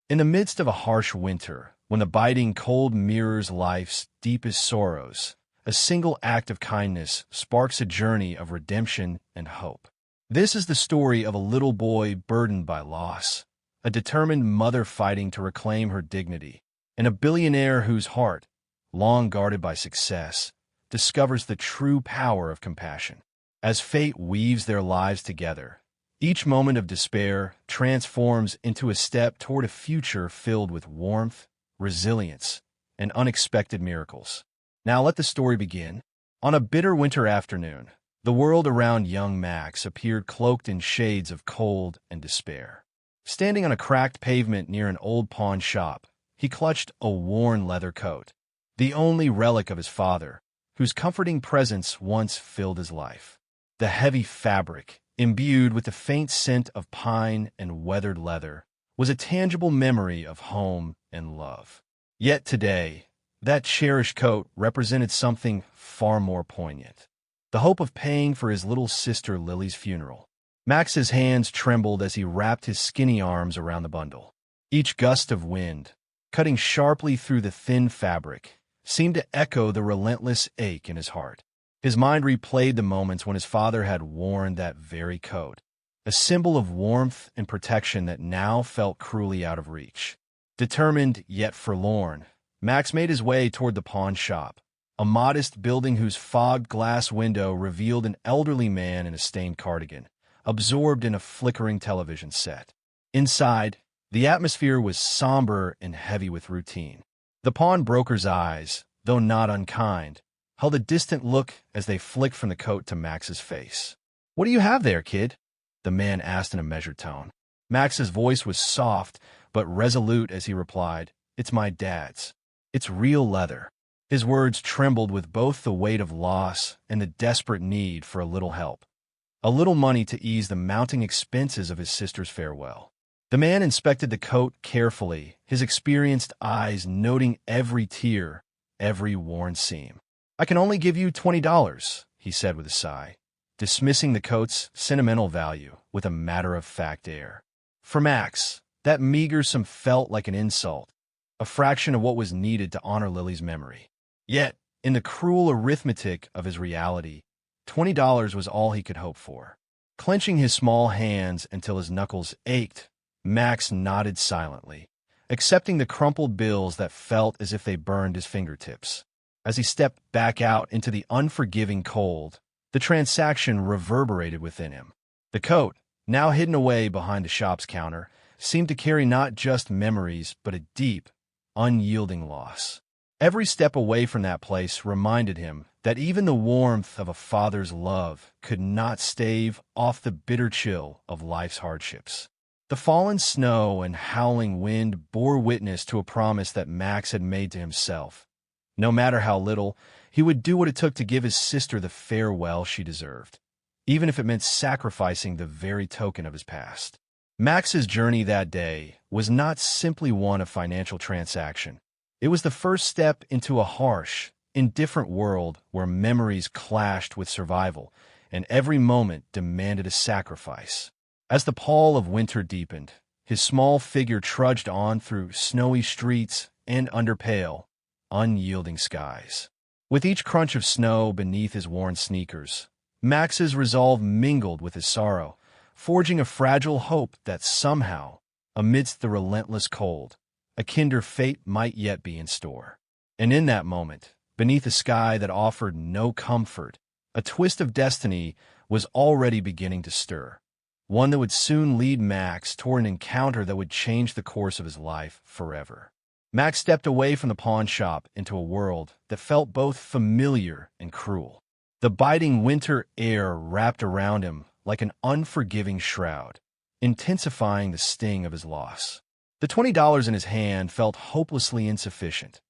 In the midst of a harsh winter, when the biting cold mirrors life's deepest sorrows, a single act of kindness sparks a journey of redemption and hope. This is the story of a little boy burdened by loss, a determined mother fighting to reclaim her dignity, and a billionaire whose heart, long guarded by success, discovers the true power of compassion. As fate weaves their lives together, each moment of despair transforms into a step toward a future filled with warmth, resilience, and unexpected miracles. Now let the story begin. On a bitter winter afternoon, the world around young Max appeared cloaked in shades of cold and despair. Standing on a cracked pavement near an old pawn shop, he clutched a worn leather coat, the only relic of his father, whose comforting presence once filled his life. The heavy fabric, imbued with the faint scent of pine and weathered leather, was a tangible memory of home and love. Yet today, that cherished coat represented something far more poignant: the hope of paying for his little sister Lily's funeral. Max's hands trembled as he wrapped his skinny arms around the bundle. Each gust of wind, cutting sharply through the thin fabric, seemed to echo the relentless ache in his heart. His mind replayed the moments when his father had worn that very coat, a symbol of warmth and protection that now felt cruelly out of reach. Determined yet forlorn, Max made his way toward the pawn shop, a modest building whose fogged glass window revealed an elderly man in a stained cardigan, absorbed in a flickering television set. Inside, the atmosphere was somber and heavy with routine. The pawnbroker's eyes, though not unkind, held a distant look as they flicked from the coat to Max's face. "What do you have there, kid?" the man asked in a measured tone. Max's voice was soft but resolute as he replied, "It's my dad's. It's real leather." His words trembled with both the weight of loss and the desperate need for a little help, a little money to ease the mounting expenses of his sister's farewell. The man inspected the coat carefully, his experienced eyes noting every tear, every worn seam. "I can only give you $20, he said with a sigh, dismissing the coat's sentimental value with a matter-of-fact air. For Max, that meager sum felt like an insult, a fraction of what was needed to honor Lily's memory. Yet, in the cruel arithmetic of his reality, $20 was all he could hope for. Clenching his small hands until his knuckles ached, Max nodded silently, accepting the crumpled bills that felt as if they burned his fingertips. As he stepped back out into the unforgiving cold, the transaction reverberated within him. The coat, now hidden away behind the shop's counter, seemed to carry not just memories but a deep, unyielding loss. Every step away from that place reminded him that even the warmth of a father's love could not stave off the bitter chill of life's hardships. The fallen snow and howling wind bore witness to a promise that Max had made to himself. No matter how little, he would do what it took to give his sister the farewell she deserved, even if it meant sacrificing the very token of his past. Max's journey that day was not simply one of financial transaction. It was the first step into a harsh, indifferent world where memories clashed with survival, and every moment demanded a sacrifice. As the pall of winter deepened, his small figure trudged on through snowy streets and under pale, unyielding skies. With each crunch of snow beneath his worn sneakers, Max's resolve mingled with his sorrow, forging a fragile hope that somehow, amidst the relentless cold, a kinder fate might yet be in store. And in that moment, beneath a sky that offered no comfort, a twist of destiny was already beginning to stir, one that would soon lead Max toward an encounter that would change the course of his life forever. Max stepped away from the pawn shop into a world that felt both familiar and cruel. The biting winter air wrapped around him like an unforgiving shroud, intensifying the sting of his loss. The $20 in his hand felt hopelessly insufficient,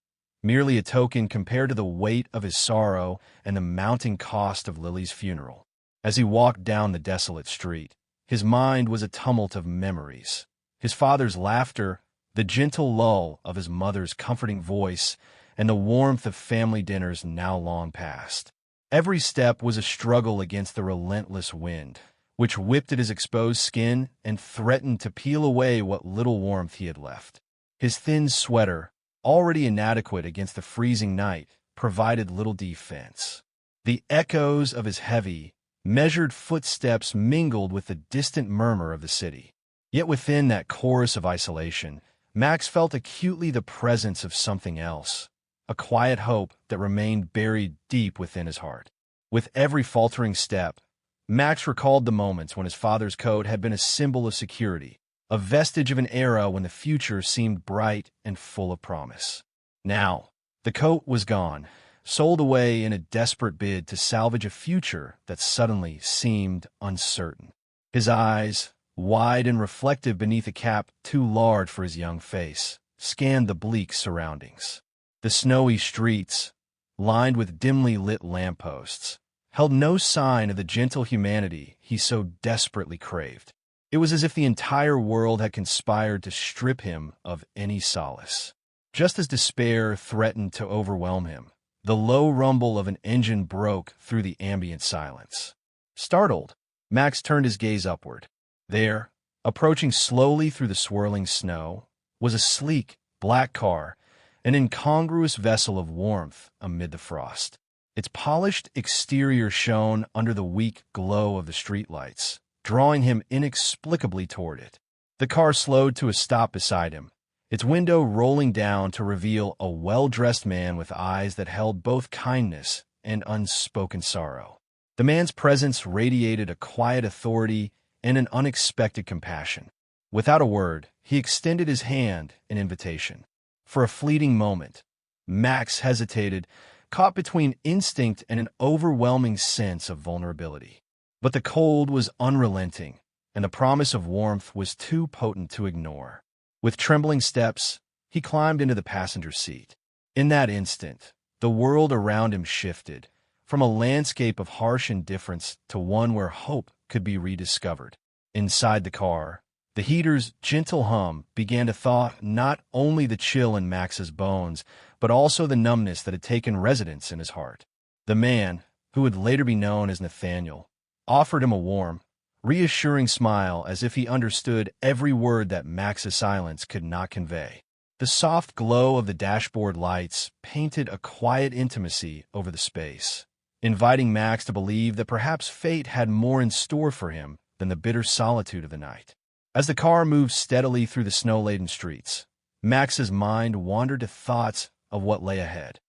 merely a token compared to the weight of his sorrow and the mounting cost of Lily's funeral. As he walked down the desolate street, his mind was a tumult of memories. His father's laughter, the gentle lull of his mother's comforting voice, and the warmth of family dinners now long past. Every step was a struggle against the relentless wind, which whipped at his exposed skin and threatened to peel away what little warmth he had left. His thin sweater, already inadequate against the freezing night, provided little defense. The echoes of his heavy, measured footsteps mingled with the distant murmur of the city. Yet within that chorus of isolation, Max felt acutely the presence of something else, a quiet hope that remained buried deep within his heart. With every faltering step, Max recalled the moments when his father's coat had been a symbol of security, a vestige of an era when the future seemed bright and full of promise. Now, the coat was gone, sold away in a desperate bid to salvage a future that suddenly seemed uncertain. His eyes, wide and reflective beneath a cap too large for his young face, scanned the bleak surroundings. The snowy streets, lined with dimly lit lampposts, held no sign of the gentle humanity he so desperately craved. It was as if the entire world had conspired to strip him of any solace. Just as despair threatened to overwhelm him, the low rumble of an engine broke through the ambient silence. Startled, Max turned his gaze upward. There, approaching slowly through the swirling snow, was a sleek, black car, an incongruous vessel of warmth amid the frost. Its polished exterior shone under the weak glow of the streetlights, drawing him inexplicably toward it. The car slowed to a stop beside him, its window rolling down to reveal a well-dressed man with eyes that held both kindness and unspoken sorrow. The man's presence radiated a quiet authority and an unexpected compassion. Without a word, he extended his hand in invitation. For a fleeting moment, Max hesitated, caught between instinct and an overwhelming sense of vulnerability. But the cold was unrelenting, and the promise of warmth was too potent to ignore. With trembling steps, he climbed into the passenger seat. In that instant, the world around him shifted, from a landscape of harsh indifference to one where hope could be rediscovered. Inside the car, the heater's gentle hum began to thaw not only the chill in Max's bones, but also the numbness that had taken residence in his heart. The man, who would later be known as Nathaniel, offered him a warm, reassuring smile as if he understood every word that Max's silence could not convey. The soft glow of the dashboard lights painted a quiet intimacy over the space, inviting Max to believe that perhaps fate had more in store for him than the bitter solitude of the night. As the car moved steadily through the snow-laden streets, Max's mind wandered to thoughts of what lay ahead.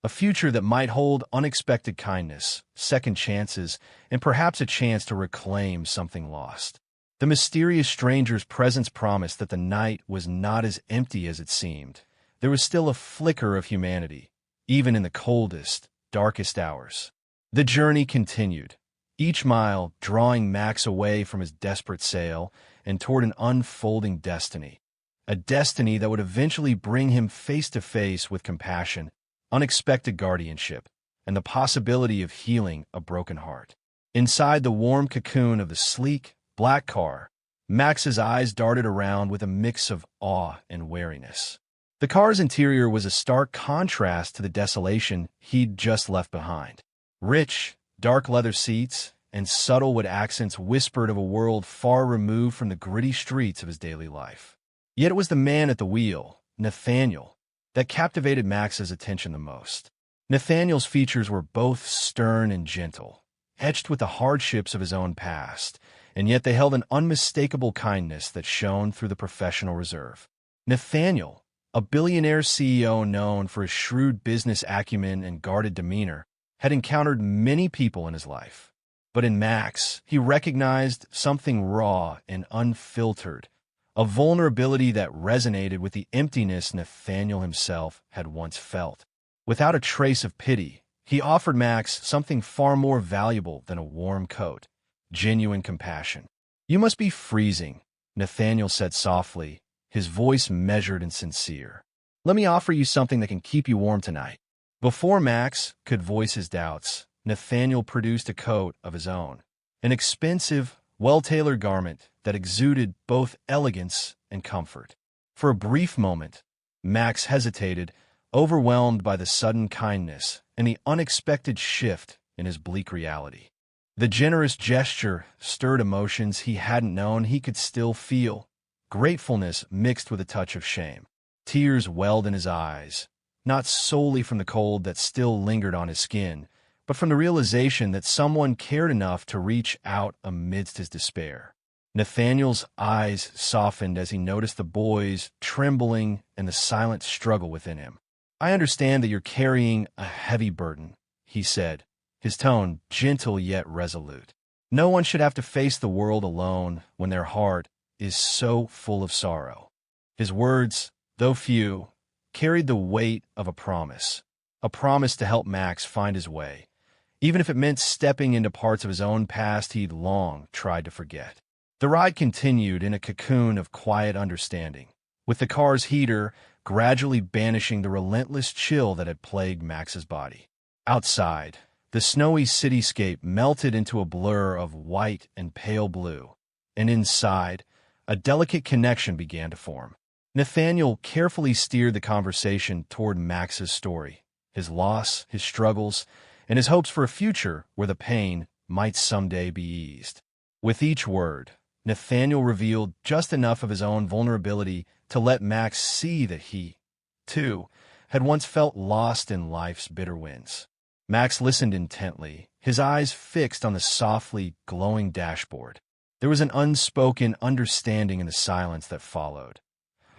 A future that might hold unexpected kindness, second chances, and perhaps a chance to reclaim something lost. The mysterious stranger's presence promised that the night was not as empty as it seemed. There was still a flicker of humanity, even in the coldest, darkest hours. The journey continued, each mile drawing Max away from his desperate sail and toward an unfolding destiny. A destiny that would eventually bring him face to face with compassion, unexpected guardianship, and the possibility of healing a broken heart. Inside the warm cocoon of the sleek, black car, Max's eyes darted around with a mix of awe and wariness. The car's interior was a stark contrast to the desolation he'd just left behind. Rich, dark leather seats and subtle wood accents whispered of a world far removed from the gritty streets of his daily life. Yet it was the man at the wheel, Nathaniel, that captivated Max's attention the most. Nathaniel's features were both stern and gentle, etched with the hardships of his own past, and yet they held an unmistakable kindness that shone through the professional reserve. Nathaniel, a billionaire CEO known for his shrewd business acumen and guarded demeanor, had encountered many people in his life. But in Max, he recognized something raw and unfiltered, a vulnerability that resonated with the emptiness Nathaniel himself had once felt. Without a trace of pity, he offered Max something far more valuable than a warm coat: genuine compassion. "You must be freezing," Nathaniel said softly, his voice measured and sincere. "Let me offer you something that can keep you warm tonight." Before Max could voice his doubts, Nathaniel produced a coat of his own, an expensive, well-tailored garment that exuded both elegance and comfort. For a brief moment, Max hesitated, overwhelmed by the sudden kindness and the unexpected shift in his bleak reality. The generous gesture stirred emotions he hadn't known he could still feel, gratefulness mixed with a touch of shame. Tears welled in his eyes, not solely from the cold that still lingered on his skin, but from the realization that someone cared enough to reach out amidst his despair. Nathaniel's eyes softened as he noticed the boy's trembling and the silent struggle within him. "I understand that you're carrying a heavy burden," he said, his tone gentle yet resolute. "No one should have to face the world alone when their heart is so full of sorrow." His words, though few, carried the weight of a promise to help Max find his way, even if it meant stepping into parts of his own past he'd long tried to forget. The ride continued in a cocoon of quiet understanding, with the car's heater gradually banishing the relentless chill that had plagued Max's body. Outside, the snowy cityscape melted into a blur of white and pale blue, and inside, a delicate connection began to form. Nathaniel carefully steered the conversation toward Max's story, his loss, his struggles, and his hopes for a future where the pain might someday be eased. With each word, Nathaniel revealed just enough of his own vulnerability to let Max see that he, too, had once felt lost in life's bitter winds. Max listened intently, his eyes fixed on the softly glowing dashboard. There was an unspoken understanding in the silence that followed,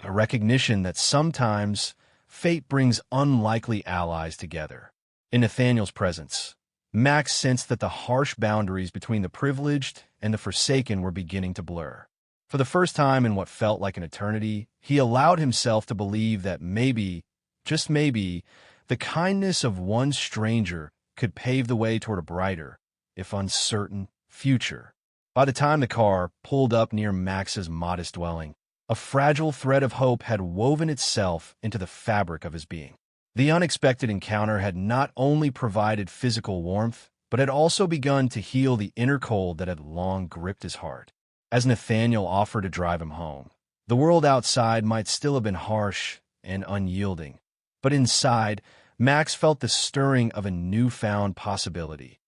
a recognition that sometimes fate brings unlikely allies together. In Nathaniel's presence, Max sensed that the harsh boundaries between the privileged and the forsaken were beginning to blur. For the first time in what felt like an eternity, he allowed himself to believe that maybe, just maybe, the kindness of one stranger could pave the way toward a brighter, if uncertain, future. By the time the car pulled up near Max's modest dwelling, a fragile thread of hope had woven itself into the fabric of his being. The unexpected encounter had not only provided physical warmth, but had also begun to heal the inner cold that had long gripped his heart. As Nathaniel offered to drive him home, the world outside might still have been harsh and unyielding, but inside, Max felt the stirring of a newfound possibility,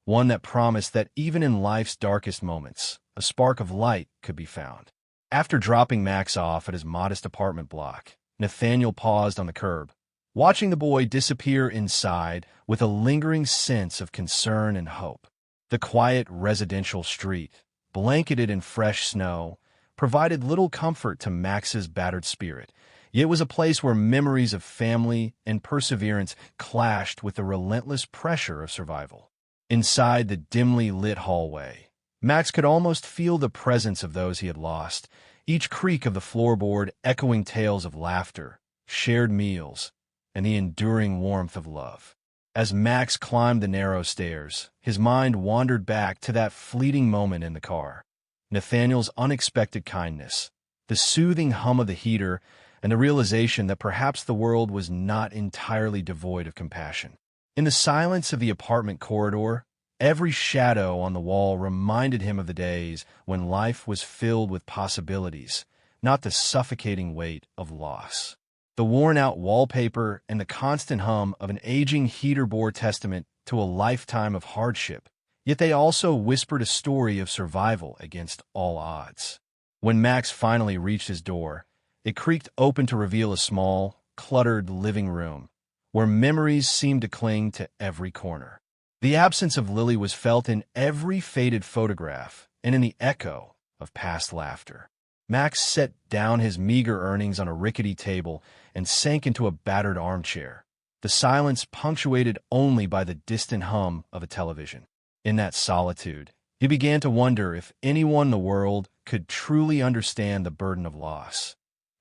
one that promised that even in life's darkest moments, a spark of light could be found. After dropping Max off at his modest apartment block, Nathaniel paused on the curb, watching the boy disappear inside with a lingering sense of concern and hope. The quiet residential street, blanketed in fresh snow, provided little comfort to Max's battered spirit, yet was a place where memories of family and perseverance clashed with the relentless pressure of survival. Inside the dimly lit hallway, Max could almost feel the presence of those he had lost, each creak of the floorboard echoing tales of laughter, shared meals, and the enduring warmth of love. As Max climbed the narrow stairs, his mind wandered back to that fleeting moment in the car. Nathaniel's unexpected kindness, the soothing hum of the heater, and the realization that perhaps the world was not entirely devoid of compassion. In the silence of the apartment corridor, every shadow on the wall reminded him of the days when life was filled with possibilities, not the suffocating weight of loss. The worn-out wallpaper and the constant hum of an aging heater bore testament to a lifetime of hardship, yet they also whispered a story of survival against all odds. When Max finally reached his door, it creaked open to reveal a small, cluttered living room, where memories seemed to cling to every corner. The absence of Lily was felt in every faded photograph and in the echo of past laughter. Max set down his meager earnings on a rickety table and sank into a battered armchair, the silence punctuated only by the distant hum of a television. In that solitude, he began to wonder if anyone in the world could truly understand the burden of loss,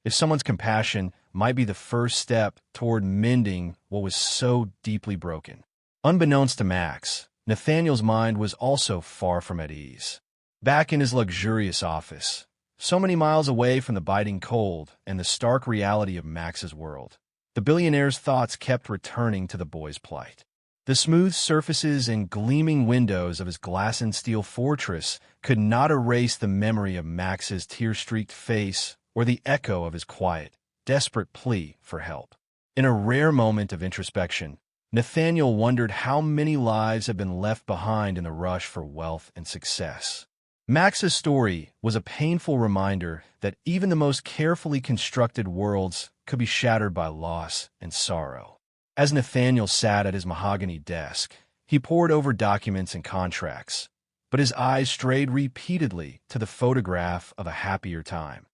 if someone's compassion might be the first step toward mending what was so deeply broken. Unbeknownst to Max, Nathaniel's mind was also far from at ease. Back in his luxurious office, so many miles away from the biting cold and the stark reality of Max's world, the billionaire's thoughts kept returning to the boy's plight. The smooth surfaces and gleaming windows of his glass and steel fortress could not erase the memory of Max's tear-streaked face or the echo of his quiet, desperate plea for help. In a rare moment of introspection, Nathaniel wondered how many lives had been left behind in the rush for wealth and success. Max's story was a painful reminder that even the most carefully constructed worlds could be shattered by loss and sorrow. As Nathaniel sat at his mahogany desk, he pored over documents and contracts, but his eyes strayed repeatedly to the photograph of a happier time,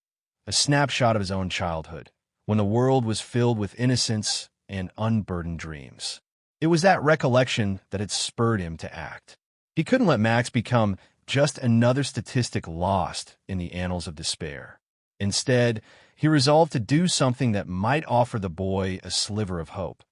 a snapshot of his own childhood, when the world was filled with innocence and unburdened dreams. It was that recollection that had spurred him to act. He couldn't let Max become just another statistic lost in the annals of despair. Instead, he resolved to do something that might offer the boy a sliver of hope,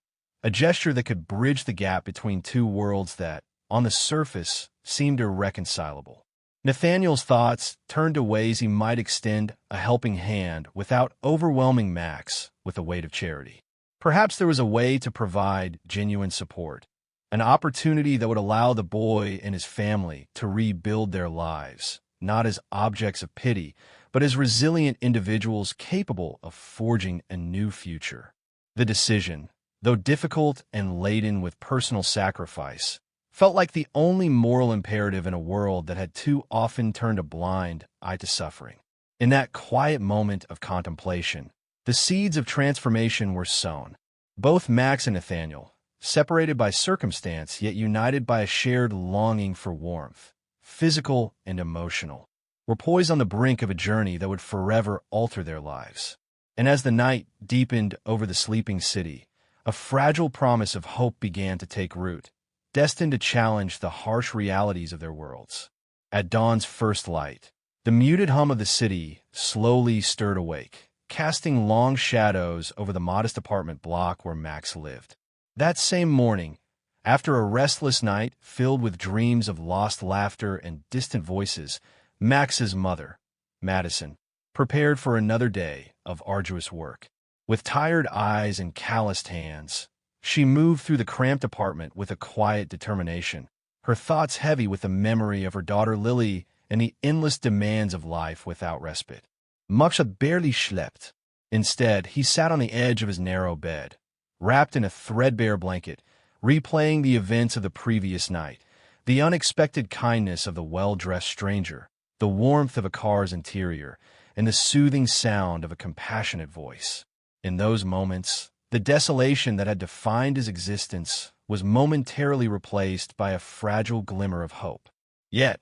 a gesture that could bridge the gap between two worlds that, on the surface, seemed irreconcilable. Nathaniel's thoughts turned to ways he might extend a helping hand without overwhelming Max with the weight of charity. Perhaps there was a way to provide genuine support, an opportunity that would allow the boy and his family to rebuild their lives, not as objects of pity, but as resilient individuals capable of forging a new future. The decision, though difficult and laden with personal sacrifice, felt like the only moral imperative in a world that had too often turned a blind eye to suffering. In that quiet moment of contemplation, the seeds of transformation were sown. Both Max and Nathaniel, separated by circumstance yet united by a shared longing for warmth, physical and emotional, were poised on the brink of a journey that would forever alter their lives. And as the night deepened over the sleeping city, a fragile promise of hope began to take root, destined to challenge the harsh realities of their worlds. At dawn's first light, the muted hum of the city slowly stirred awake, casting long shadows over the modest apartment block where Max lived. That same morning, after a restless night filled with dreams of lost laughter and distant voices, Max's mother, Madison, prepared for another day of arduous work. With tired eyes and calloused hands, she moved through the cramped apartment with a quiet determination, her thoughts heavy with the memory of her daughter Lily and the endless demands of life without respite. Max had barely slept. Instead, he sat on the edge of his narrow bed, wrapped in a threadbare blanket, replaying the events of the previous night, the unexpected kindness of the well-dressed stranger, the warmth of a car's interior, and the soothing sound of a compassionate voice. In those moments, the desolation that had defined his existence was momentarily replaced by a fragile glimmer of hope. Yet,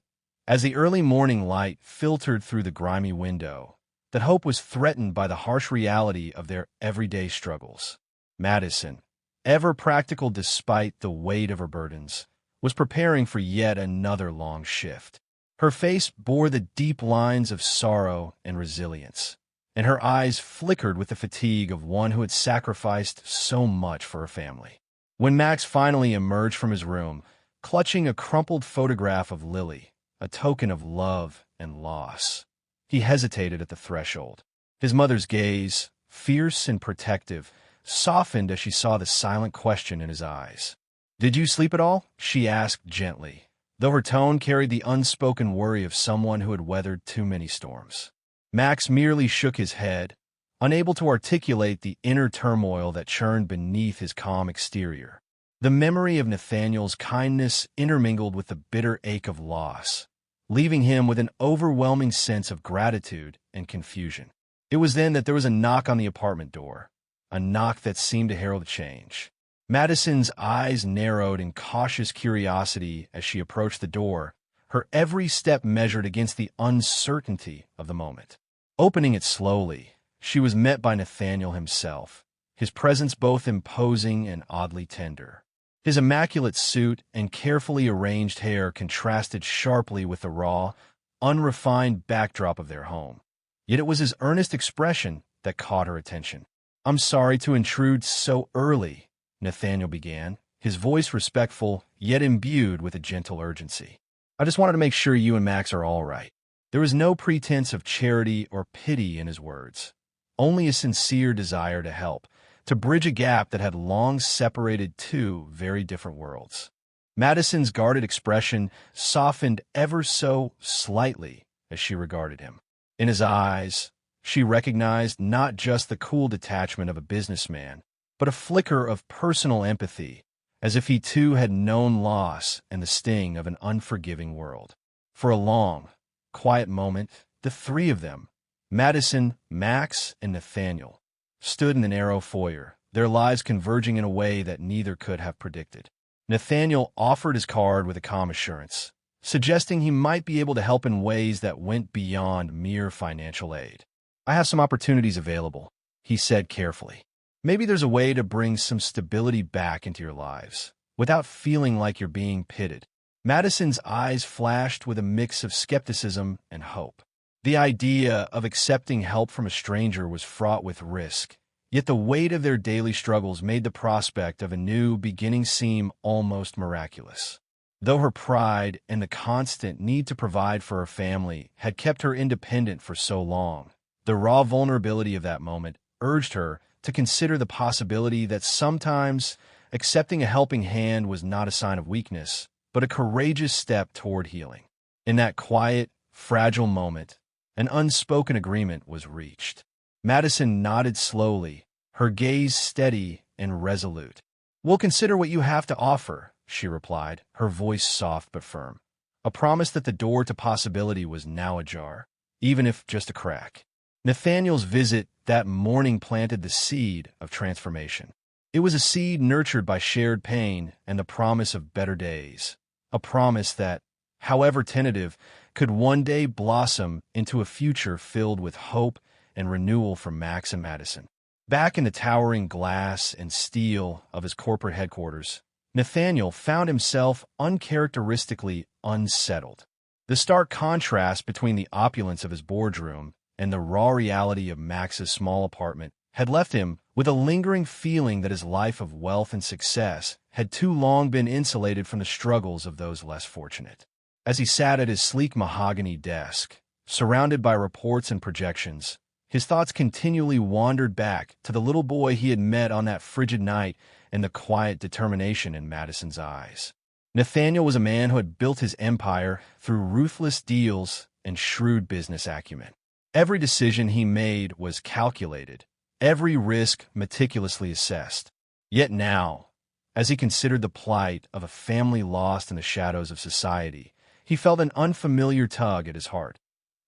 as the early morning light filtered through the grimy window, that hope was threatened by the harsh reality of their everyday struggles. Madison, ever practical despite the weight of her burdens, was preparing for yet another long shift. Her face bore the deep lines of sorrow and resilience, and her eyes flickered with the fatigue of one who had sacrificed so much for her family. When Max finally emerged from his room, clutching a crumpled photograph of Lily, a token of love and loss, he hesitated at the threshold. His mother's gaze, fierce and protective, softened as she saw the silent question in his eyes. "Did you sleep at all?" she asked gently, though her tone carried the unspoken worry of someone who had weathered too many storms. Max merely shook his head, unable to articulate the inner turmoil that churned beneath his calm exterior. The memory of Nathaniel's kindness intermingled with the bitter ache of loss, leaving him with an overwhelming sense of gratitude and confusion. It was then that there was a knock on the apartment door, a knock that seemed to herald change. Madison's eyes narrowed in cautious curiosity as she approached the door, her every step measured against the uncertainty of the moment. Opening it slowly, she was met by Nathaniel himself, his presence both imposing and oddly tender. His immaculate suit and carefully arranged hair contrasted sharply with the raw, unrefined backdrop of their home. Yet it was his earnest expression that caught her attention. "I'm sorry to intrude so early," Nathaniel began, his voice respectful yet imbued with a gentle urgency. "I just wanted to make sure you and Max are all right." There was no pretense of charity or pity in his words, only a sincere desire to help, to bridge a gap that had long separated two very different worlds. Madison's guarded expression softened ever so slightly as she regarded him. In his eyes, she recognized not just the cool detachment of a businessman, but a flicker of personal empathy, as if he too had known loss and the sting of an unforgiving world. For a long, quiet moment, the three of them, Madison, Max, and Nathaniel, stood in the narrow foyer, their lives converging in a way that neither could have predicted. Nathaniel offered his card with a calm assurance, suggesting he might be able to help in ways that went beyond mere financial aid. "I have some opportunities available," he said carefully. "Maybe there's a way to bring some stability back into your lives, without feeling like you're being pitted." Madison's eyes flashed with a mix of skepticism and hope. The idea of accepting help from a stranger was fraught with risk, yet the weight of their daily struggles made the prospect of a new beginning seem almost miraculous. Though her pride and the constant need to provide for her family had kept her independent for so long, the raw vulnerability of that moment urged her to consider the possibility that sometimes accepting a helping hand was not a sign of weakness, but a courageous step toward healing. In that quiet, fragile moment, an unspoken agreement was reached. Madison nodded slowly, her gaze steady and resolute. "We'll consider what you have to offer," she replied, her voice soft but firm. A promise that the door to possibility was now ajar, even if just a crack. Nathaniel's visit that morning planted the seed of transformation. It was a seed nurtured by shared pain and the promise of better days. A promise that, however tentative, could one day blossom into a future filled with hope and renewal for Max and Madison. Back in the towering glass and steel of his corporate headquarters, Nathaniel found himself uncharacteristically unsettled. The stark contrast between the opulence of his boardroom and the raw reality of Max's small apartment had left him with a lingering feeling that his life of wealth and success had too long been insulated from the struggles of those less fortunate. As he sat at his sleek mahogany desk, surrounded by reports and projections, his thoughts continually wandered back to the little boy he had met on that frigid night and the quiet determination in Madison's eyes. Nathaniel was a man who had built his empire through ruthless deals and shrewd business acumen. Every decision he made was calculated, every risk meticulously assessed. Yet now, as he considered the plight of a family lost in the shadows of society, he felt an unfamiliar tug at his heart,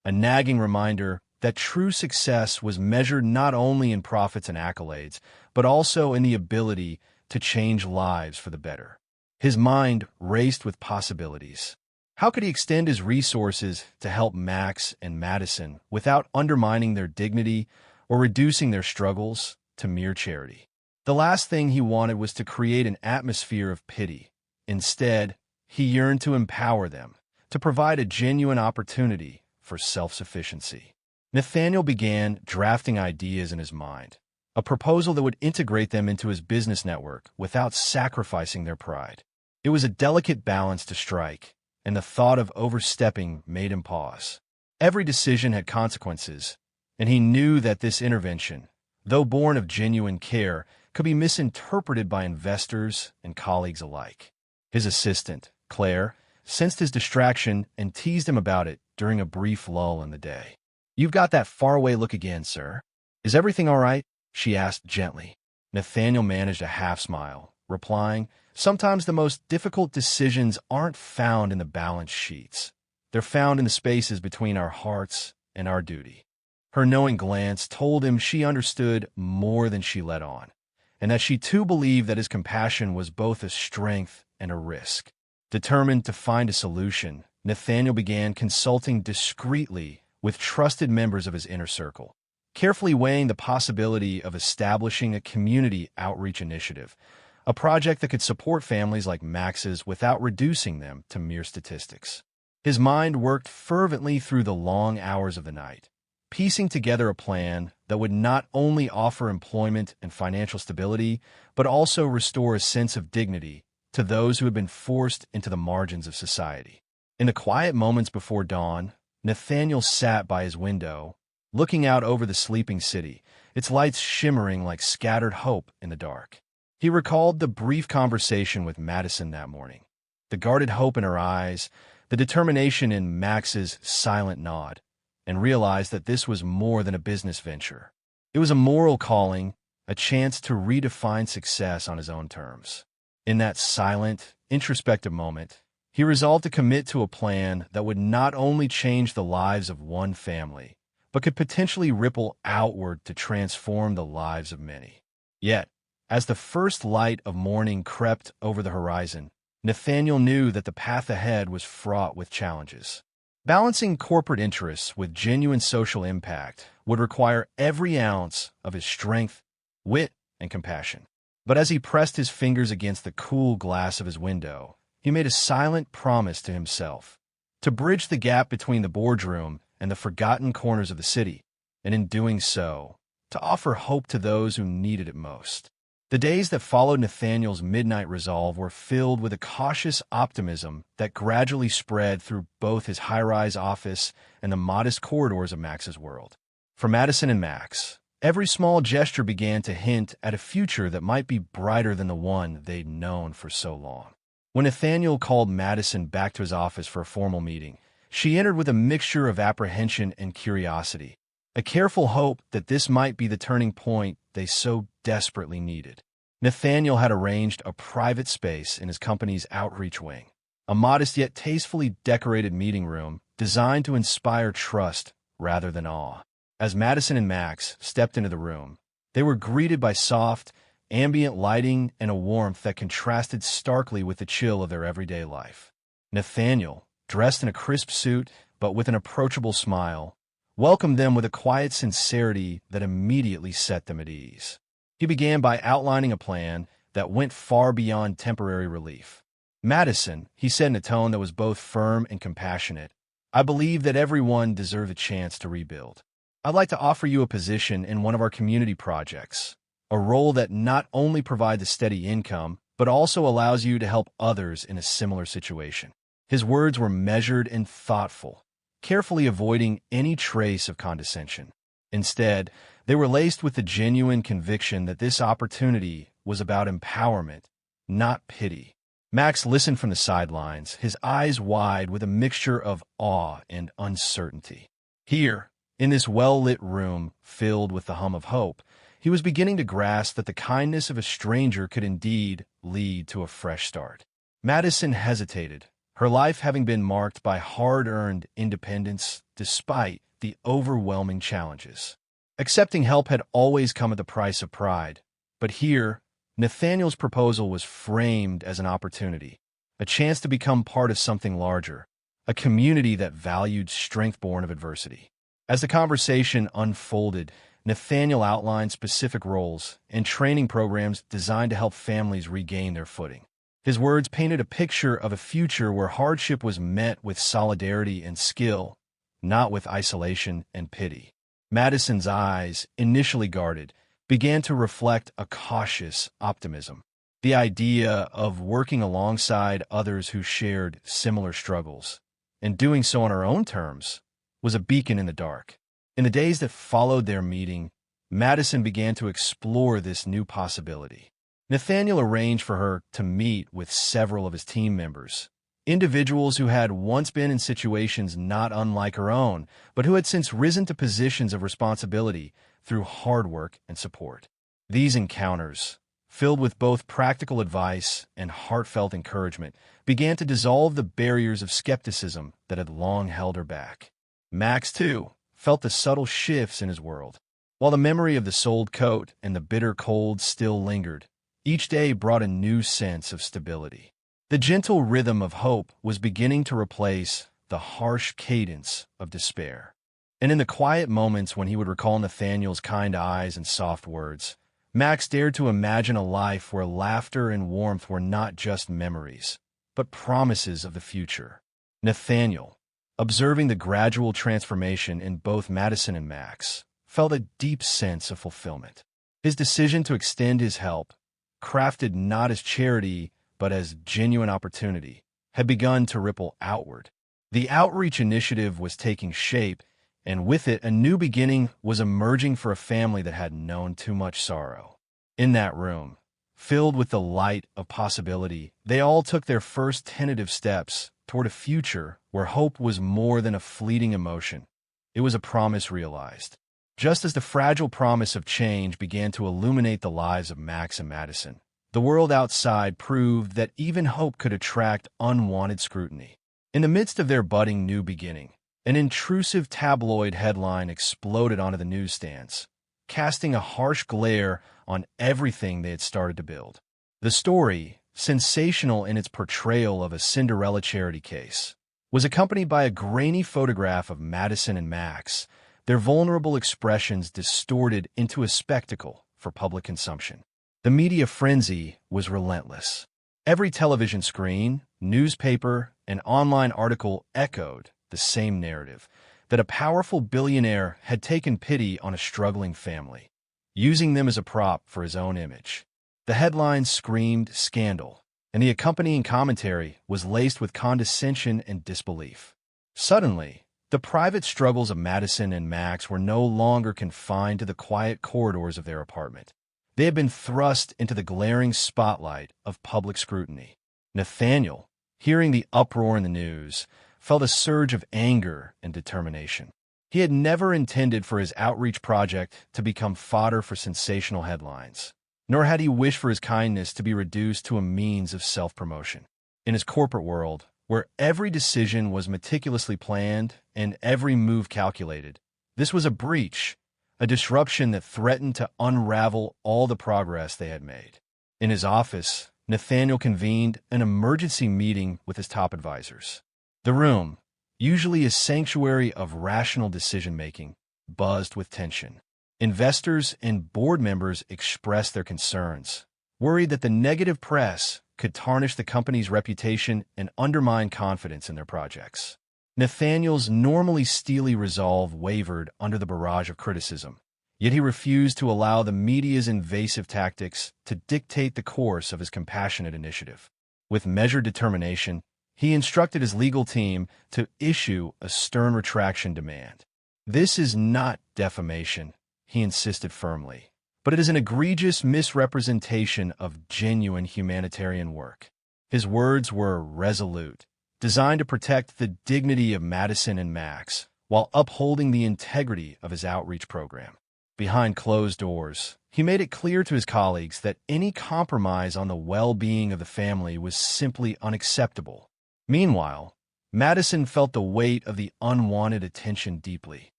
a nagging reminder that true success was measured not only in profits and accolades, but also in the ability to change lives for the better. His mind raced with possibilities. How could he extend his resources to help Max and Madison without undermining their dignity or reducing their struggles to mere charity? The last thing he wanted was to create an atmosphere of pity. Instead, he yearned to empower them, to provide a genuine opportunity for self-sufficiency. Nathaniel began drafting ideas in his mind, a proposal that would integrate them into his business network without sacrificing their pride. It was a delicate balance to strike, and the thought of overstepping made him pause. Every decision had consequences, and he knew that this intervention, though born of genuine care, could be misinterpreted by investors and colleagues alike. His assistant, Claire, sensed his distraction and teased him about it during a brief lull in the day. "You've got that faraway look again, sir. Is everything all right?" she asked gently. Nathaniel managed a half-smile, replying, "Sometimes the most difficult decisions aren't found in the balance sheets. They're found in the spaces between our hearts and our duty." Her knowing glance told him she understood more than she let on, and that she too believed that his compassion was both a strength and a risk. Determined to find a solution, Nathaniel began consulting discreetly with trusted members of his inner circle, carefully weighing the possibility of establishing a community outreach initiative, a project that could support families like Max's without reducing them to mere statistics. His mind worked fervently through the long hours of the night, piecing together a plan that would not only offer employment and financial stability, but also restore a sense of dignity to those who had been forced into the margins of society. In the quiet moments before dawn, Nathaniel sat by his window, looking out over the sleeping city, its lights shimmering like scattered hope in the dark. He recalled the brief conversation with Madison that morning, the guarded hope in her eyes, the determination in Max's silent nod, and realized that this was more than a business venture. It was a moral calling, a chance to redefine success on his own terms. In that silent, introspective moment, he resolved to commit to a plan that would not only change the lives of one family, but could potentially ripple outward to transform the lives of many. Yet, as the first light of morning crept over the horizon, Nathaniel knew that the path ahead was fraught with challenges. Balancing corporate interests with genuine social impact would require every ounce of his strength, wit, and compassion. But as he pressed his fingers against the cool glass of his window, he made a silent promise to himself to bridge the gap between the boardroom and the forgotten corners of the city, and in doing so, to offer hope to those who needed it most. The days that followed Nathaniel's midnight resolve were filled with a cautious optimism that gradually spread through both his high-rise office and the modest corridors of Max's world. For Madison and Max, every small gesture began to hint at a future that might be brighter than the one they'd known for so long. When Nathaniel called Madison back to his office for a formal meeting, she entered with a mixture of apprehension and curiosity, a careful hope that this might be the turning point they so desperately needed. Nathaniel had arranged a private space in his company's outreach wing, a modest yet tastefully decorated meeting room designed to inspire trust rather than awe. As Madison and Max stepped into the room, they were greeted by soft, ambient lighting and a warmth that contrasted starkly with the chill of their everyday life. Nathaniel, dressed in a crisp suit but with an approachable smile, welcomed them with a quiet sincerity that immediately set them at ease. He began by outlining a plan that went far beyond temporary relief. "Madison," he said in a tone that was both firm and compassionate, "I believe that everyone deserves a chance to rebuild. I'd like to offer you a position in one of our community projects, a role that not only provides a steady income, but also allows you to help others in a similar situation." His words were measured and thoughtful, carefully avoiding any trace of condescension. Instead, they were laced with the genuine conviction that this opportunity was about empowerment, not pity. Max listened from the sidelines, his eyes wide with a mixture of awe and uncertainty. Here, in this well-lit room filled with the hum of hope, he was beginning to grasp that the kindness of a stranger could indeed lead to a fresh start. Madison hesitated, her life having been marked by hard-earned independence despite the overwhelming challenges. Accepting help had always come at the price of pride, but here, Nathaniel's proposal was framed as an opportunity, a chance to become part of something larger, a community that valued strength born of adversity. As the conversation unfolded, Nathaniel outlined specific roles and training programs designed to help families regain their footing. His words painted a picture of a future where hardship was met with solidarity and skill, not with isolation and pity. Madison's eyes, initially guarded, began to reflect a cautious optimism. The idea of working alongside others who shared similar struggles, and doing so on her own terms, was a beacon in the dark. In the days that followed their meeting, Madison began to explore this new possibility. Nathaniel arranged for her to meet with several of his team members, individuals who had once been in situations not unlike her own, but who had since risen to positions of responsibility through hard work and support. These encounters, filled with both practical advice and heartfelt encouragement, began to dissolve the barriers of skepticism that had long held her back. Max, too, felt the subtle shifts in his world. While the memory of the soiled coat and the bitter cold still lingered, each day brought a new sense of stability. The gentle rhythm of hope was beginning to replace the harsh cadence of despair. And in the quiet moments when he would recall Nathaniel's kind eyes and soft words, Max dared to imagine a life where laughter and warmth were not just memories, but promises of the future. Nathaniel, observing the gradual transformation in both Madison and Max, felt a deep sense of fulfillment. His decision to extend his help, crafted not as charity but as genuine opportunity, had begun to ripple outward. The outreach initiative was taking shape, and with it a new beginning was emerging for a family that had known too much sorrow. In that room, filled with the light of possibility, they all took their first tentative steps toward a future where hope was more than a fleeting emotion. It was a promise realized. Just as the fragile promise of change began to illuminate the lives of Max and Madison, the world outside proved that even hope could attract unwanted scrutiny. In the midst of their budding new beginning, An intrusive tabloid headline exploded onto the newsstands, casting a harsh glare on everything they had started to build. The story, sensational in its portrayal of a Cinderella charity case, was accompanied by a grainy photograph of Madison and Max, their vulnerable expressions distorted into a spectacle for public consumption. The media frenzy was relentless. Every television screen, newspaper, and online article echoed the same narrative, that a powerful billionaire had taken pity on a struggling family, using them as a prop for his own image. The headlines screamed scandal, and the accompanying commentary was laced with condescension and disbelief. Suddenly, the private struggles of Madison and Max were no longer confined to the quiet corridors of their apartment. They had been thrust into the glaring spotlight of public scrutiny. Nathaniel, hearing the uproar in the news, felt a surge of anger and determination. He had never intended for his outreach project to become fodder for sensational headlines, nor had he wished for his kindness to be reduced to a means of self-promotion. In his corporate world, where every decision was meticulously planned and every move calculated, this was a breach, a disruption that threatened to unravel all the progress they had made. In his office, Nathaniel convened an emergency meeting with his top advisors. The room, usually a sanctuary of rational decision-making, buzzed with tension. Investors and board members expressed their concerns, worried that the negative press could tarnish the company's reputation and undermine confidence in their projects. Nathaniel's normally steely resolve wavered under the barrage of criticism, yet he refused to allow the media's invasive tactics to dictate the course of his compassionate initiative. With measured determination, he instructed his legal team to issue a stern retraction demand. "This is not defamation," he insisted firmly, "but it is an egregious misrepresentation of genuine humanitarian work." His words were resolute, designed to protect the dignity of Madison and Max, while upholding the integrity of his outreach program. Behind closed doors, he made it clear to his colleagues that any compromise on the well-being of the family was simply unacceptable. Meanwhile, Madison felt the weight of the unwanted attention deeply.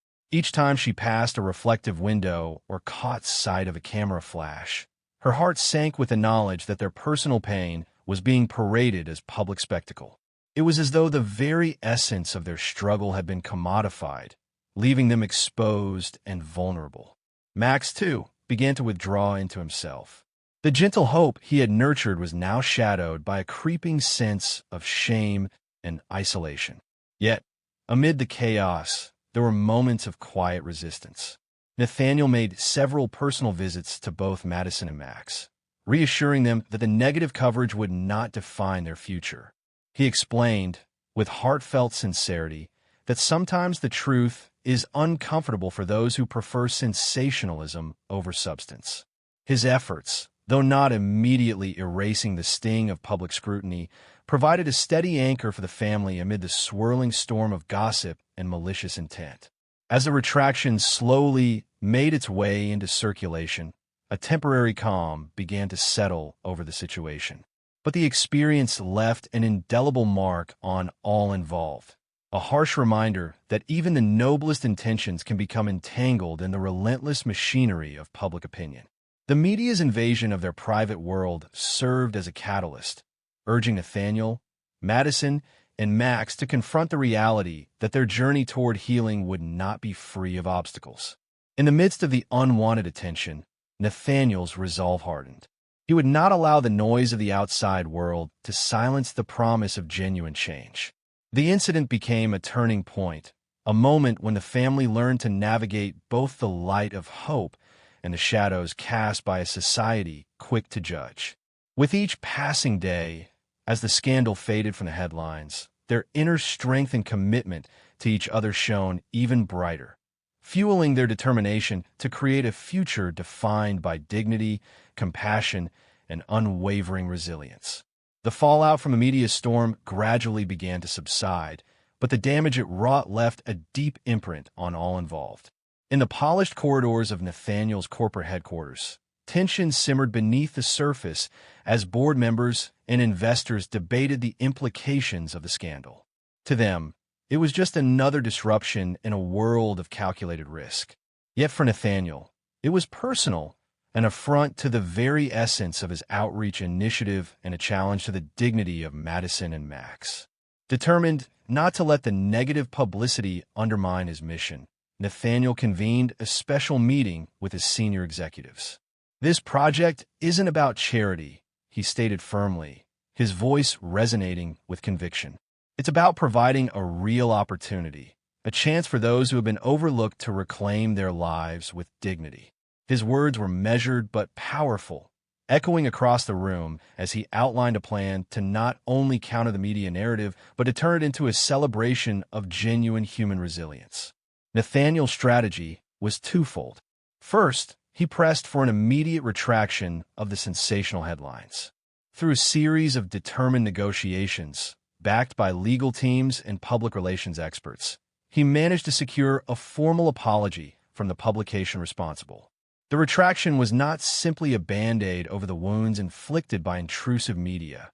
Each time she passed a reflective window or caught sight of a camera flash, her heart sank with the knowledge that their personal pain was being paraded as public spectacle. It was as though the very essence of their struggle had been commodified, leaving them exposed and vulnerable. Max, too, began to withdraw into himself. The gentle hope he had nurtured was now shadowed by a creeping sense of shame and isolation. Yet, amid the chaos, there were moments of quiet resistance. Nathaniel made several personal visits to both Madison and Max, reassuring them that the negative coverage would not define their future. He explained, with heartfelt sincerity, that sometimes the truth is uncomfortable for those who prefer sensationalism over substance. His efforts, though not immediately erasing the sting of public scrutiny, provided a steady anchor for the family amid the swirling storm of gossip and malicious intent. As the retraction slowly made its way into circulation, a temporary calm began to settle over the situation. But the experience left an indelible mark on all involved, a harsh reminder that even the noblest intentions can become entangled in the relentless machinery of public opinion. The media's invasion of their private world served as a catalyst, urging Nathaniel, Madison, and Max to confront the reality that their journey toward healing would not be free of obstacles. In the midst of the unwanted attention, Nathaniel's resolve hardened. He would not allow the noise of the outside world to silence the promise of genuine change. The incident became a turning point, a moment when the family learned to navigate both the light of hope and the shadows cast by a society quick to judge. With each passing day, as the scandal faded from the headlines, their inner strength and commitment to each other shone even brighter, fueling their determination to create a future defined by dignity, compassion, and unwavering resilience. The fallout from the media storm gradually began to subside, but the damage it wrought left a deep imprint on all involved. In the polished corridors of Nathaniel's corporate headquarters, tension simmered beneath the surface as board members and investors debated the implications of the scandal. To them, It was just another disruption in a world of calculated risk. Yet for Nathaniel, it was personal, an affront to the very essence of his outreach initiative and a challenge to the dignity of Madison and Max. Determined not to let the negative publicity undermine his mission, Nathaniel convened a special meeting with his senior executives. "This project isn't about charity," he stated firmly, his voice resonating with conviction. "It's about providing a real opportunity, a chance for those who have been overlooked to reclaim their lives with dignity." His words were measured but powerful, echoing across the room as he outlined a plan to not only counter the media narrative, but to turn it into a celebration of genuine human resilience. Nathaniel's strategy was twofold. First, he pressed for an immediate retraction of the sensational headlines. Through a series of determined negotiations, backed by legal teams and public relations experts, he managed to secure a formal apology from the publication responsible. The retraction was not simply a band-aid over the wounds inflicted by intrusive media.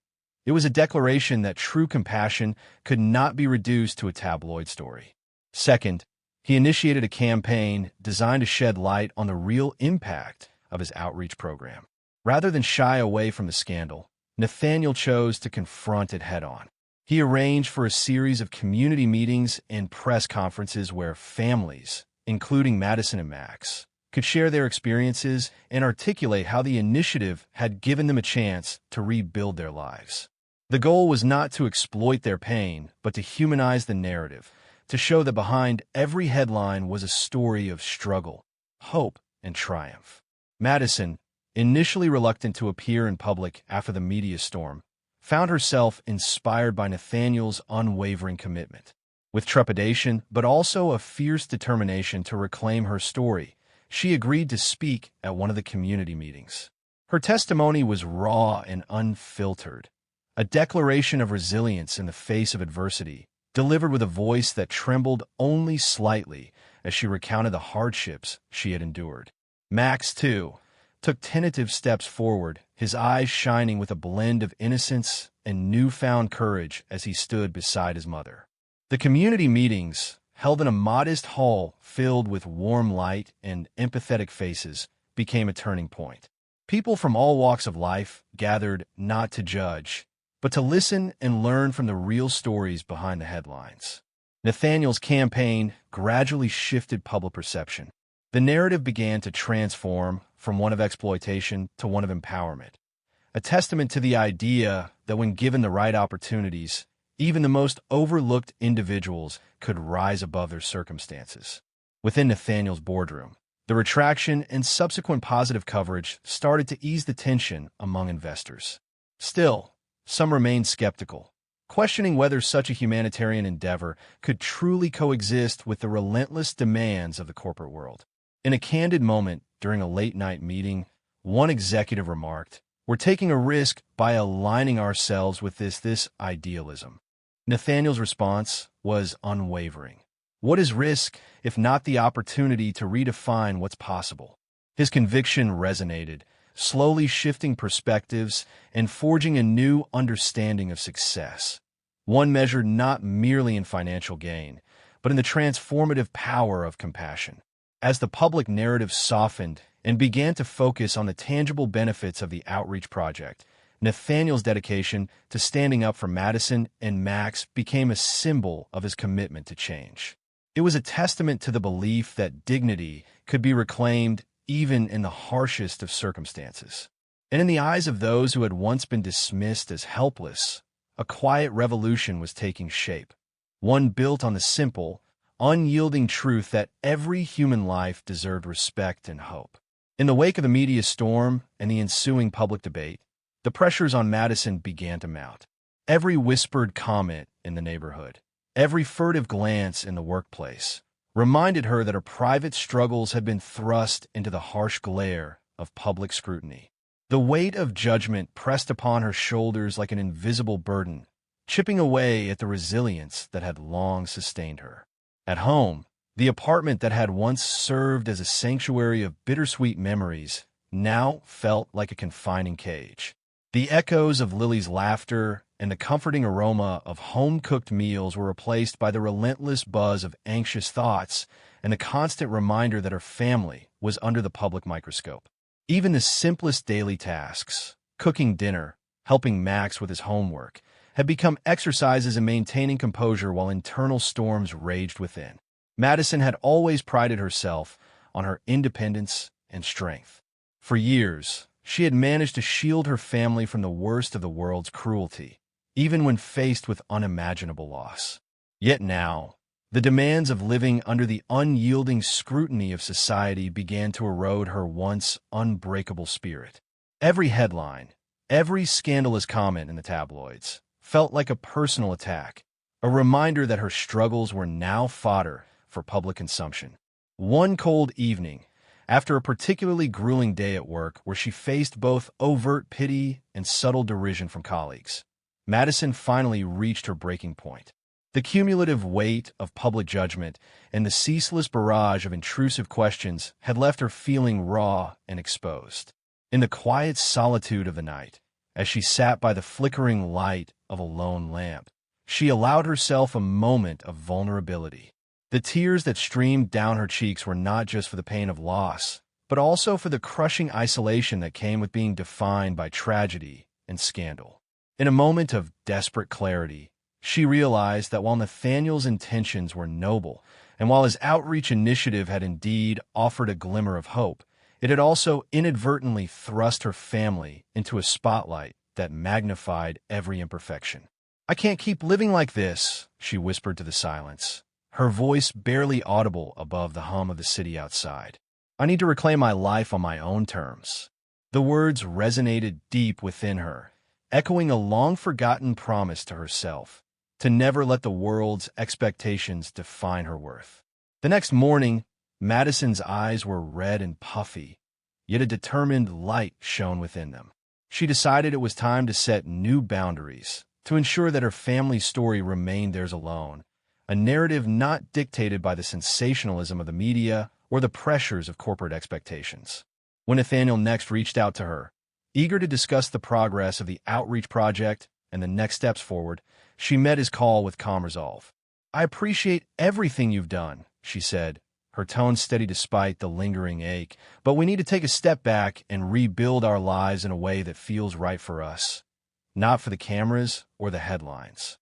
It was a declaration that true compassion could not be reduced to a tabloid story. Second, he initiated a campaign designed to shed light on the real impact of his outreach program. Rather than shy away from the scandal, Nathaniel chose to confront it head-on. He arranged for a series of community meetings and press conferences where families, including Madison and Max, could share their experiences and articulate how the initiative had given them a chance to rebuild their lives. The goal was not to exploit their pain, but to humanize the narrative, to show that behind every headline was a story of struggle, hope, and triumph. Madison, initially reluctant to appear in public after the media storm, found herself inspired by Nathaniel's unwavering commitment. With trepidation, but also a fierce determination to reclaim her story, she agreed to speak at one of the community meetings. Her testimony was raw and unfiltered, a declaration of resilience in the face of adversity, delivered with a voice that trembled only slightly as she recounted the hardships she had endured. Max, too, took tentative steps forward, his eyes shining with a blend of innocence and newfound courage as he stood beside his mother. The community meetings, held in a modest hall filled with warm light and empathetic faces, became a turning point. People from all walks of life gathered not to judge, but to listen and learn from the real stories behind the headlines. Nathaniel's campaign gradually shifted public perception. The narrative began to transform from one of exploitation to one of empowerment, a testament to the idea that when given the right opportunities, even the most overlooked individuals could rise above their circumstances. Within Nathaniel's boardroom, the retraction and subsequent positive coverage started to ease the tension among investors. Still, some remained skeptical, questioning whether such a humanitarian endeavor could truly coexist with the relentless demands of the corporate world. In a candid moment during a late-night meeting, one executive remarked, "We're taking a risk by aligning ourselves with this idealism." Nathaniel's response was unwavering. What is risk if not the opportunity to redefine what's possible? His conviction resonated, slowly shifting perspectives and forging a new understanding of success, one measured not merely in financial gain, but in the transformative power of compassion. As the public narrative softened and began to focus on the tangible benefits of the outreach project, Nathaniel's dedication to standing up for Madison and Max became a symbol of his commitment to change. It was a testament to the belief that dignity could be reclaimed even in the harshest of circumstances. And in the eyes of those who had once been dismissed as helpless, a quiet revolution was taking shape, one built on the simple, unyielding truth that every human life deserved respect and hope. In the wake of the media storm and the ensuing public debate, the pressures on Madison began to mount. Every whispered comment in the neighborhood, every furtive glance in the workplace, reminded her that her private struggles had been thrust into the harsh glare of public scrutiny. The weight of judgment pressed upon her shoulders like an invisible burden, chipping away at the resilience that had long sustained her. At home, the apartment that had once served as a sanctuary of bittersweet memories now felt like a confining cage. The echoes of Lily's laughter and the comforting aroma of home-cooked meals were replaced by the relentless buzz of anxious thoughts and the constant reminder that her family was under the public microscope. Even the simplest daily tasks, cooking dinner, helping Max with his homework, had become exercises in maintaining composure while internal storms raged within. Madison had always prided herself on her independence and strength. For years, she had managed to shield her family from the worst of the world's cruelty, even when faced with unimaginable loss. Yet now, the demands of living under the unyielding scrutiny of society began to erode her once unbreakable spirit. Every headline, every scandalous comment in the tabloids felt like a personal attack, a reminder that her struggles were now fodder for public consumption. One cold evening, after a particularly grueling day at work where she faced both overt pity and subtle derision from colleagues, Madison finally reached her breaking point. The cumulative weight of public judgment and the ceaseless barrage of intrusive questions had left her feeling raw and exposed. In the quiet solitude of the night, as she sat by the flickering light of a lone lamp, she allowed herself a moment of vulnerability. The tears that streamed down her cheeks were not just for the pain of loss, but also for the crushing isolation that came with being defined by tragedy and scandal. In a moment of desperate clarity, she realized that while Nathaniel's intentions were noble, and while his outreach initiative had indeed offered a glimmer of hope, it had also inadvertently thrust her family into a spotlight that magnified every imperfection. "I can't keep living like this," she whispered to the silence, her voice barely audible above the hum of the city outside. "I need to reclaim my life on my own terms." The words resonated deep within her, echoing a long-forgotten promise to herself to never let the world's expectations define her worth. The next morning, Madison's eyes were red and puffy, yet a determined light shone within them. She decided it was time to set new boundaries, to ensure that her family's story remained theirs alone, a narrative not dictated by the sensationalism of the media or the pressures of corporate expectations. When Nathaniel next reached out to her, eager to discuss the progress of the outreach project and the next steps forward, she met his call with calm resolve. "I appreciate everything you've done," she said, her tone steady despite the lingering ache, "but we need to take a step back and rebuild our lives in a way that feels right for us, not for the cameras or the headlines."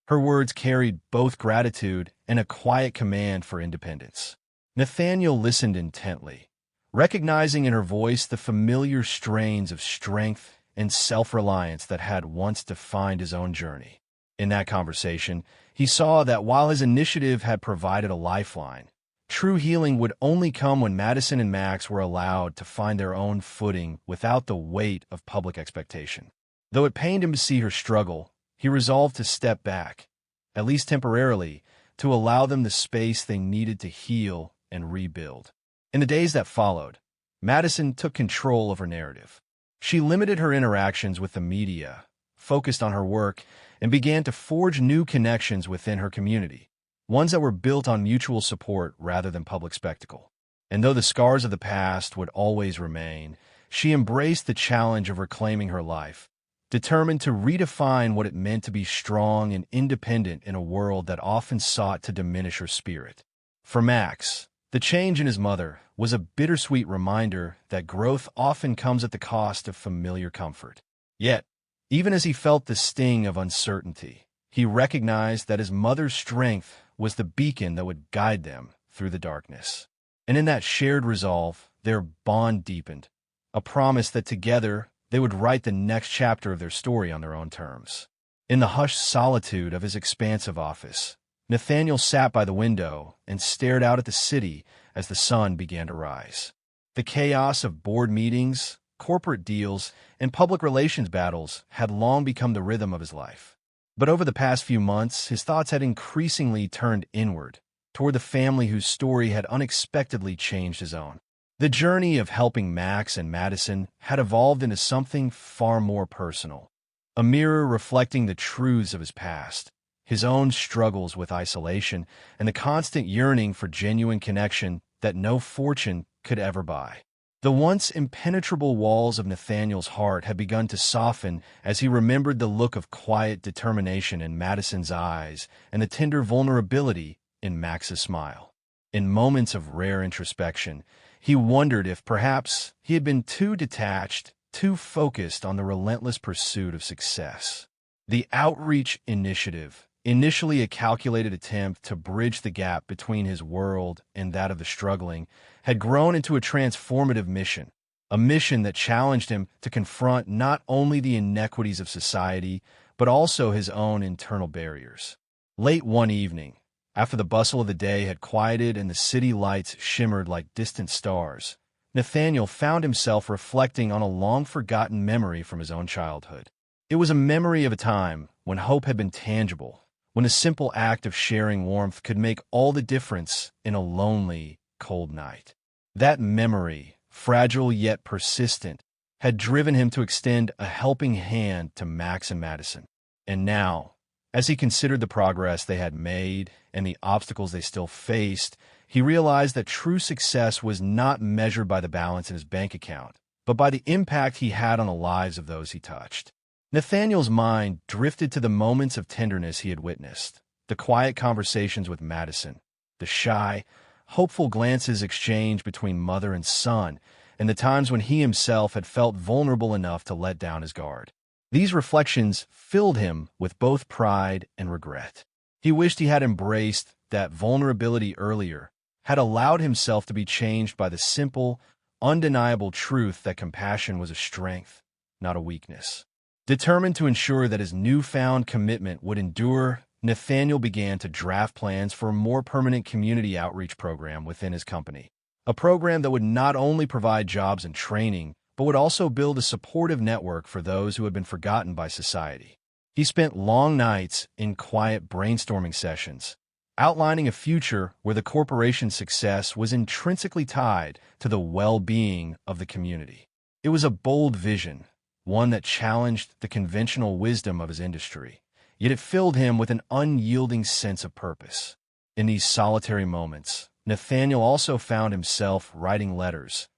Her words carried both gratitude and a quiet command for independence. Nathaniel listened intently, recognizing in her voice the familiar strains of strength and self-reliance that had once defined his own journey. In that conversation, he saw that while his initiative had provided a lifeline, true healing would only come when Madison and Max were allowed to find their own footing without the weight of public expectation. Though it pained him to see her struggle, he resolved to step back, at least temporarily, to allow them the space they needed to heal and rebuild. In the days that followed, Madison took control of her narrative. She limited her interactions with the media, focused on her work, and began to forge new connections within her community, ones that were built on mutual support rather than public spectacle. And though the scars of the past would always remain, she embraced the challenge of reclaiming her life, determined to redefine what it meant to be strong and independent in a world that often sought to diminish her spirit. For Max, the change in his mother was a bittersweet reminder that growth often comes at the cost of familiar comfort. Yet, even as he felt the sting of uncertainty, he recognized that his mother's strength was the beacon that would guide them through the darkness. And in that shared resolve, their bond deepened, a promise that together they would write the next chapter of their story on their own terms. In the hushed solitude of his expansive office, Nathaniel sat by the window and stared out at the city as the sun began to rise. The chaos of board meetings, corporate deals, and public relations battles had long become the rhythm of his life. But over the past few months, his thoughts had increasingly turned inward, toward the family whose story had unexpectedly changed his own. The journey of helping Max and Madison had evolved into something far more personal, a mirror reflecting the truths of his past, his own struggles with isolation, and the constant yearning for genuine connection that no fortune could ever buy. The once impenetrable walls of Nathaniel's heart had begun to soften as he remembered the look of quiet determination in Madison's eyes and the tender vulnerability in Max's smile. In moments of rare introspection, he wondered if perhaps he had been too detached, too focused on the relentless pursuit of success. The Outreach Initiative, initially a calculated attempt to bridge the gap between his world and that of the struggling, had grown into a transformative mission, a mission that challenged him to confront not only the inequities of society, but also his own internal barriers. Late one evening, after the bustle of the day had quieted and the city lights shimmered like distant stars, Nathaniel found himself reflecting on a long-forgotten memory from his own childhood. It was a memory of a time when hope had been tangible, when a simple act of sharing warmth could make all the difference in a lonely, cold night. That memory, fragile yet persistent, had driven him to extend a helping hand to Max and Madison. And now, as he considered the progress they had made and the obstacles they still faced, he realized that true success was not measured by the balance in his bank account, but by the impact he had on the lives of those he touched. Nathaniel's mind drifted to the moments of tenderness he had witnessed, the quiet conversations with Madison, the shy, hopeful glances exchanged between mother and son, and the times when he himself had felt vulnerable enough to let down his guard. These reflections filled him with both pride and regret. He wished he had embraced that vulnerability earlier, had allowed himself to be changed by the simple, undeniable truth that compassion was a strength, not a weakness. Determined to ensure that his newfound commitment would endure, Nathaniel began to draft plans for a more permanent community outreach program within his company, a program that would not only provide jobs and training, but would also build a supportive network for those who had been forgotten by society. He spent long nights in quiet brainstorming sessions, outlining a future where the corporation's success was intrinsically tied to the well-being of the community. It was a bold vision, one that challenged the conventional wisdom of his industry, yet it filled him with an unyielding sense of purpose. In these solitary moments, Nathaniel also found himself writing letters,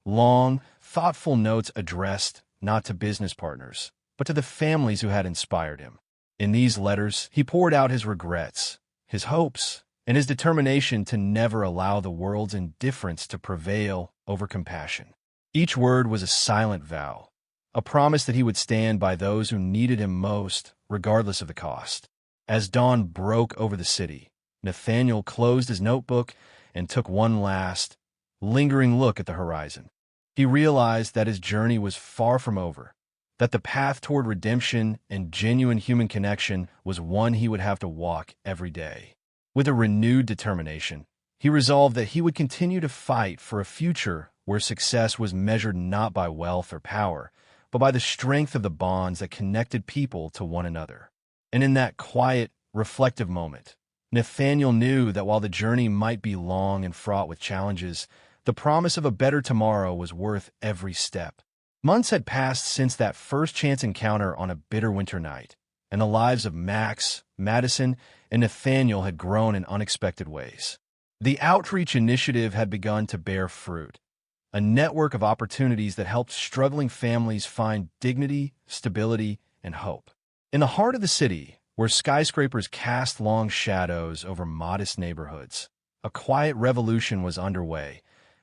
long, thoughtful notes addressed not to business partners, but to the families who had inspired him. In these letters, he poured out his regrets, his hopes, and his determination to never allow the world's indifference to prevail over compassion. Each word was a silent vow, a promise that he would stand by those who needed him most, regardless of the cost. As dawn broke over the city, Nathaniel closed his notebook and took one last, lingering look at the horizon. He realized that his journey was far from over, that the path toward redemption and genuine human connection was one he would have to walk every day. With a renewed determination, he resolved that he would continue to fight for a future where success was measured not by wealth or power, but by the strength of the bonds that connected people to one another. And in that quiet, reflective moment, Nathaniel knew that while the journey might be long and fraught with challenges, the promise of a better tomorrow was worth every step. Months had passed since that first chance encounter on a bitter winter night, and the lives of Max, Madison, and Nathaniel had grown in unexpected ways. The Outreach Initiative had begun to bear fruit, a network of opportunities that helped struggling families find dignity, stability, and hope. In the heart of the city, where skyscrapers cast long shadows over modest neighborhoods, a quiet revolution was underway,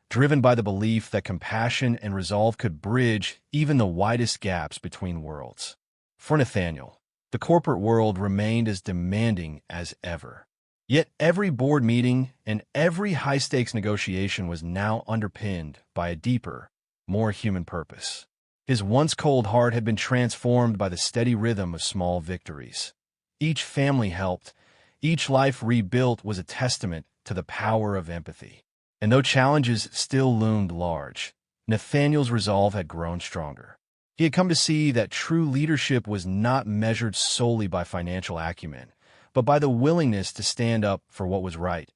driven by the belief that compassion and resolve could bridge even the widest gaps between worlds. For Nathaniel, the corporate world remained as demanding as ever. Yet every board meeting and every high-stakes negotiation was now underpinned by a deeper, more human purpose. His once cold heart had been transformed by the steady rhythm of small victories. Each family helped, each life rebuilt was a testament to the power of empathy. And though challenges still loomed large, Nathaniel's resolve had grown stronger. He had come to see that true leadership was not measured solely by financial acumen, but by the willingness to stand up for what was right,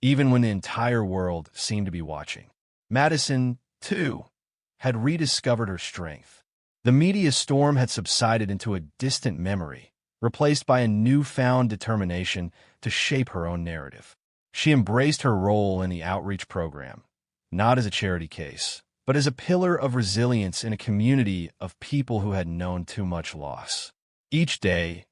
even when the entire world seemed to be watching. Madison, too, had rediscovered her strength. The media storm had subsided into a distant memory, replaced by a newfound determination to shape her own narrative. She embraced her role in the outreach program, not as a charity case, but as a pillar of resilience in a community of people who had known too much loss. Each day,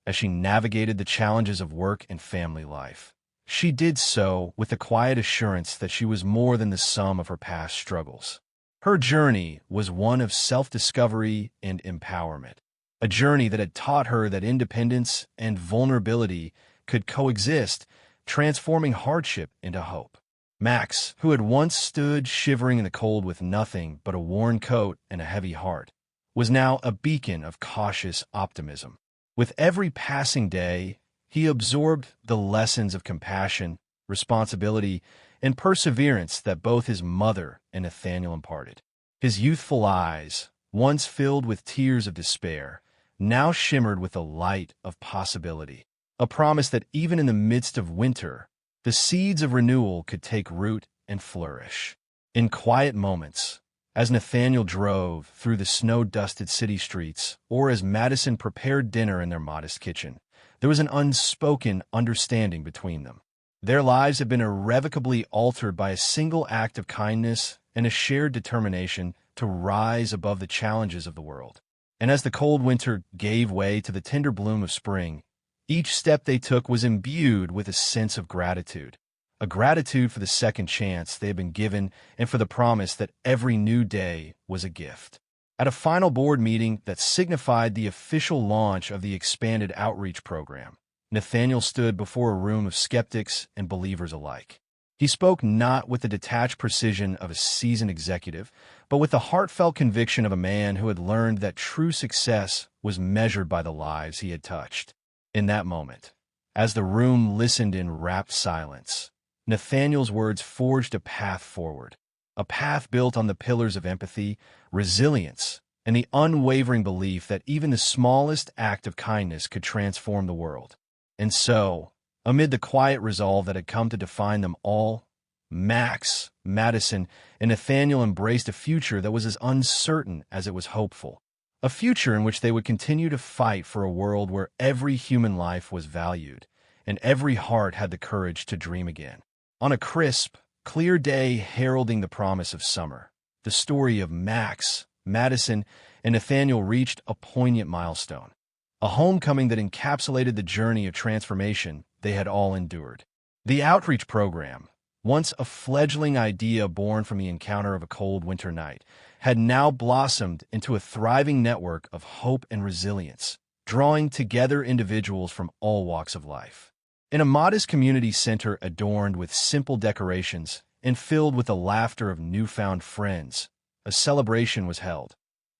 as she navigated the challenges of work and family life, she did so with the quiet assurance that she was more than the sum of her past struggles. Her journey was one of self-discovery and empowerment, a journey that had taught her that independence and vulnerability could coexist, transforming hardship into hope. Max, who had once stood shivering in the cold with nothing but a worn coat and a heavy heart, was now a beacon of cautious optimism. With every passing day, he absorbed the lessons of compassion, responsibility, and perseverance that both his mother and Nathaniel imparted. His youthful eyes, once filled with tears of despair, now shimmered with the light of possibility, a promise that even in the midst of winter, the seeds of renewal could take root and flourish. In quiet moments, as Nathaniel drove through the snow-dusted city streets, or as Madison prepared dinner in their modest kitchen, there was an unspoken understanding between them. Their lives had been irrevocably altered by a single act of kindness and a shared determination to rise above the challenges of the world. And as the cold winter gave way to the tender bloom of spring, each step they took was imbued with a sense of gratitude, a gratitude for the second chance they had been given and for the promise that every new day was a gift. At a final board meeting that signified the official launch of the expanded outreach program, Nathaniel stood before a room of skeptics and believers alike. He spoke not with the detached precision of a seasoned executive, but with the heartfelt conviction of a man who had learned that true success was measured by the lives he had touched. In that moment, as the room listened in rapt silence, Nathaniel's words forged a path forward, a path built on the pillars of empathy, resilience, and the unwavering belief that even the smallest act of kindness could transform the world. And so, amid the quiet resolve that had come to define them all, Max, Madison, and Nathaniel embraced a future that was as uncertain as it was hopeful. A future in which they would continue to fight for a world where every human life was valued and every heart had the courage to dream again. On a crisp, clear day heralding the promise of summer, the story of Max, Madison, and Nathaniel reached a poignant milestone, a homecoming that encapsulated the journey of transformation they had all endured. The outreach program, once a fledgling idea born from the encounter of a cold winter night, had now blossomed into a thriving network of hope and resilience, drawing together individuals from all walks of life. In a modest community center adorned with simple decorations and filled with the laughter of newfound friends, a celebration was held.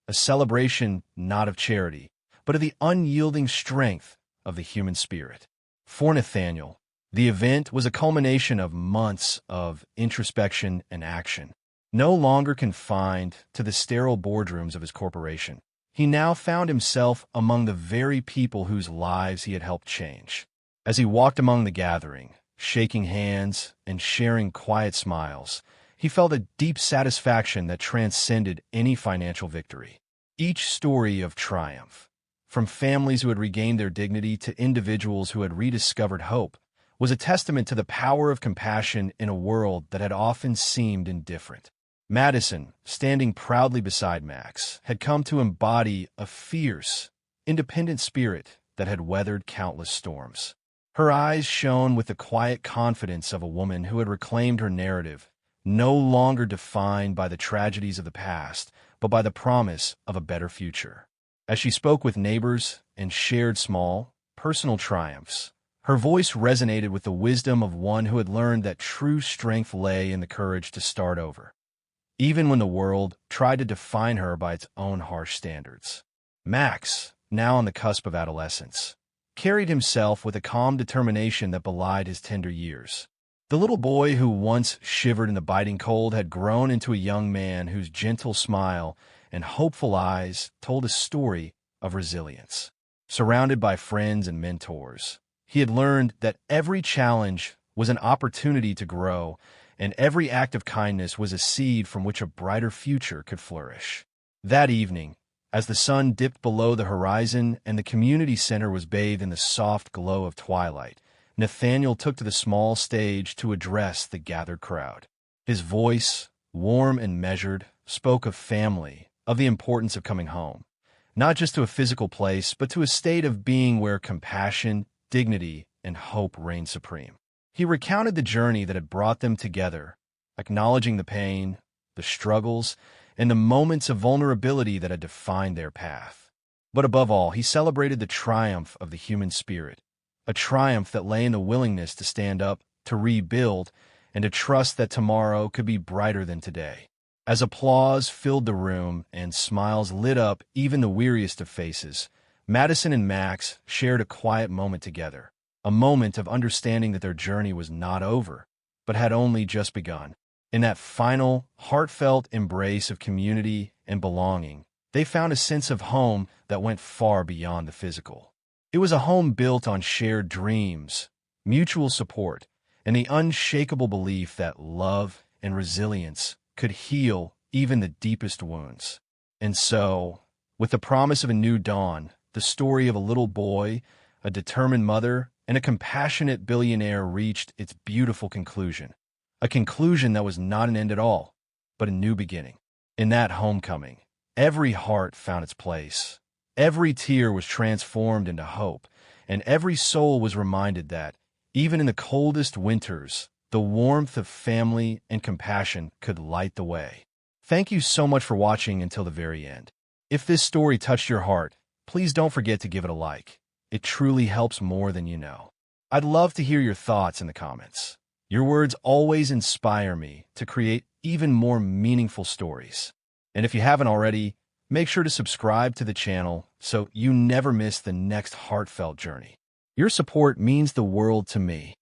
A celebration not of charity, but of the unyielding strength of the human spirit. For Nathaniel, the event was a culmination of months of introspection and action. No longer confined to the sterile boardrooms of his corporation, he now found himself among the very people whose lives he had helped change. As he walked among the gathering, shaking hands and sharing quiet smiles, he felt a deep satisfaction that transcended any financial victory. Each story of triumph, from families who had regained their dignity to individuals who had rediscovered hope, was a testament to the power of compassion in a world that had often seemed indifferent. Madison, standing proudly beside Max, had come to embody a fierce, independent spirit that had weathered countless storms. Her eyes shone with the quiet confidence of a woman who had reclaimed her narrative, no longer defined by the tragedies of the past, but by the promise of a better future. As she spoke with neighbors and shared small, personal triumphs, her voice resonated with the wisdom of one who had learned that true strength lay in the courage to start over, even when the world tried to define her by its own harsh standards. Max, now on the cusp of adolescence, carried himself with a calm determination that belied his tender years. The little boy who once shivered in the biting cold had grown into a young man whose gentle smile and hopeful eyes told a story of resilience. Surrounded by friends and mentors, he had learned that every challenge was an opportunity to grow, and every act of kindness was a seed from which a brighter future could flourish. That evening, as the sun dipped below the horizon and the community center was bathed in the soft glow of twilight, Nathaniel took to the small stage to address the gathered crowd. His voice, warm and measured, spoke of family, of the importance of coming home, not just to a physical place, but to a state of being where compassion, dignity, and hope reigned supreme. He recounted the journey that had brought them together, acknowledging the pain, the struggles, and the moments of vulnerability that had defined their path. But above all, he celebrated the triumph of the human spirit, a triumph that lay in the willingness to stand up, to rebuild, and to trust that tomorrow could be brighter than today. As applause filled the room and smiles lit up even the weariest of faces, Madison and Max shared a quiet moment together, a moment of understanding that their journey was not over, but had only just begun. In that final, heartfelt embrace of community and belonging, they found a sense of home that went far beyond the physical. It was a home built on shared dreams, mutual support, and the unshakable belief that love and resilience could heal even the deepest wounds. And so, with the promise of a new dawn, the story of a little boy, a determined mother, and a compassionate billionaire reached its beautiful conclusion. A conclusion that was not an end at all, but a new beginning. In that homecoming, every heart found its place. Every tear was transformed into hope, and every soul was reminded that, even in the coldest winters, the warmth of family and compassion could light the way. Thank you so much for watching until the very end. If this story touched your heart, please don't forget to give it a like. It truly helps more than you know. I'd love to hear your thoughts in the comments. Your words always inspire me to create even more meaningful stories. And if you haven't already, make sure to subscribe to the channel so you never miss the next heartfelt journey. Your support means the world to me.